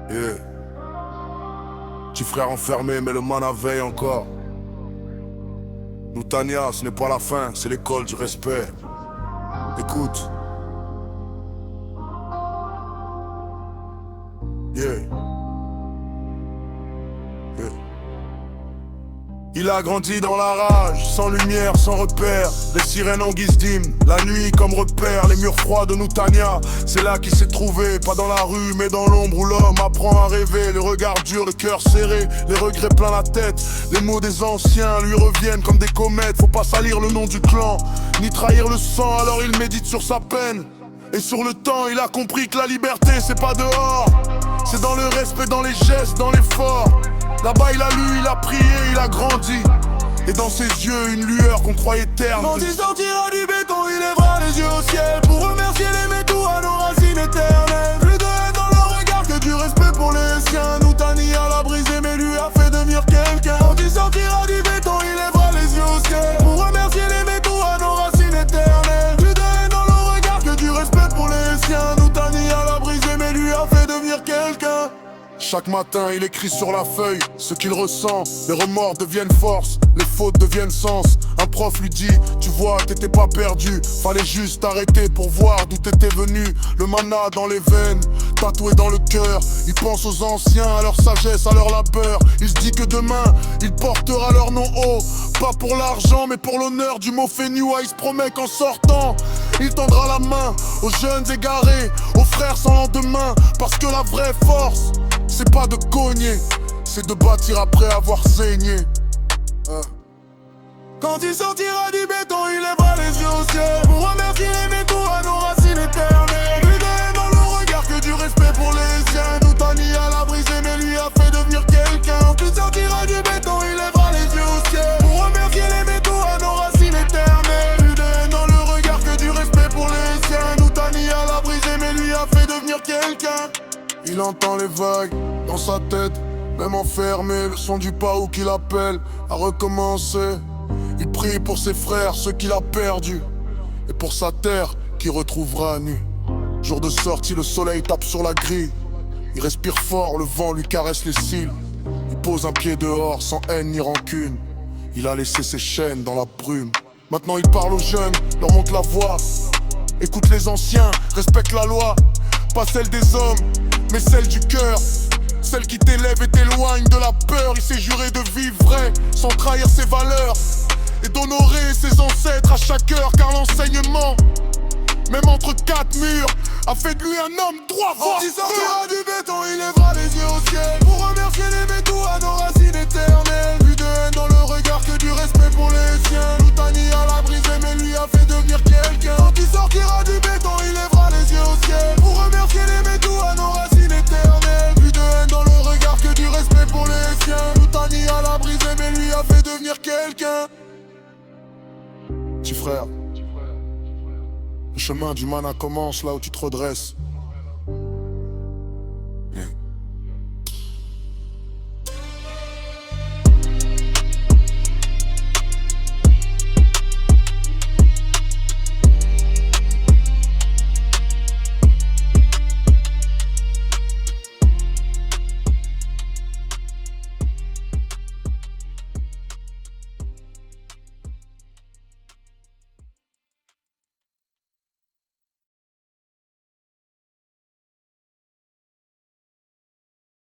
Yeah. Petit frère enfermé, mais le man a veille encore. Nous Tania, ce n'est pas la fin, c'est l'école du respect. Écoute. Yeah. Yeah. Il a grandi dans la rage, sans lumière, sans repère. Les sirènes en guise d'hymne, la nuit comme repère. Les murs froids de Noutania, c'est là qu'il s'est trouvé. Pas dans la rue, mais dans l'ombre où l'homme apprend à rêver. Le regard dur, le cœur serré, les regrets plein la tête. Les mots des anciens lui reviennent comme des comètes. Faut pas salir le nom du clan, ni trahir le sang. Alors il médite sur sa peine. Et sur le temps, il a compris que la liberté, c'est pas dehors. C'est dans le respect, dans les gestes, dans l'effort. Là-bas il a lu, il a prié, il a grandi. Et dans ses yeux une lueur qu'on croyait terne. Quand il sortira du béton, il lèvera les yeux au ciel pour remercier les métaux à nos racines éternelles. Plus de haine dans le regard que du respect pour les siens. Noutania l'a brisé mais lui a fait devenir quelqu'un. Quand il sortira du béton, il lèvera les yeux au ciel pour remercier les métaux à nos racines éternelles. Plus de haine dans le regard que du respect pour les siens. Noutania l'a brisé mais lui a fait devenir quelqu'un. Chaque matin il écrit sur la feuille ce qu'il ressent. Les remords deviennent force, les fautes deviennent sens. Un prof lui dit, tu vois t'étais pas perdu. Fallait juste t'arrêter pour voir d'où t'étais venu. Le mana dans les veines, tatoué dans le cœur. Il pense aux anciens, à leur sagesse, à leur labeur. Il se dit que demain, il portera leur nom haut. Pas pour l'argent mais pour l'honneur du mot Féniois. Il se promet qu'en sortant, il tendra la main aux jeunes égarés, aux frères sans lendemain. Parce que la vraie force, c'est pas de cogner, c'est de bâtir après avoir saigné. Quand il sortira du béton, il lèvera les yeux au ciel pour remercier les métaux à nos racines éternelles. Plus de haine dans le regard que du respect pour les siens. Noutania l'a brisé mais lui a fait devenir quelqu'un. Quand il sortira du béton, il lèvera les yeux au ciel pour remercier les métaux à nos racines éternelles. Plus de haine dans le regard que du respect pour les siens. Noutania l'a brisé mais lui a fait devenir quelqu'un. Il entend les vagues dans sa tête, même enfermé, le son du paou qui l'appelle à recommencer. Il prie pour ses frères, ceux qu'il a perdus, et pour sa terre qu'il retrouvera nue. Jour de sortie, le soleil tape sur la grille. Il respire fort, le vent lui caresse les cils. Il pose un pied dehors, sans haine ni rancune. Il a laissé ses chaînes dans la brume. Maintenant il parle aux jeunes, leur montre la voie. Écoute les anciens, respecte la loi. Pas celle des hommes, mais celle du cœur. Celle qui t'élève et t'éloigne de la peur. Il s'est juré de vivre vrai, sans trahir ses valeurs. Et d'honorer ses ancêtres à chaque heure. Car l'enseignement, même entre quatre murs, a fait de lui un homme droit. Quand il sortira du béton, il lèvera les yeux au ciel pour remercier les métaux à nos racines éternelles. Plus de haine dans le regard que du respect pour les siens. Noutania l'a brisé mais lui a fait devenir quelqu'un. Quand il sortira du béton, il lèvera les yeux au ciel pour remercier les métaux à nos racines éternelles. Plus de haine dans le regard que du respect pour les siens. Noutania l'a brisé mais lui a fait devenir quelqu'un. Petit frère, le chemin du mana commence là où tu te redresses.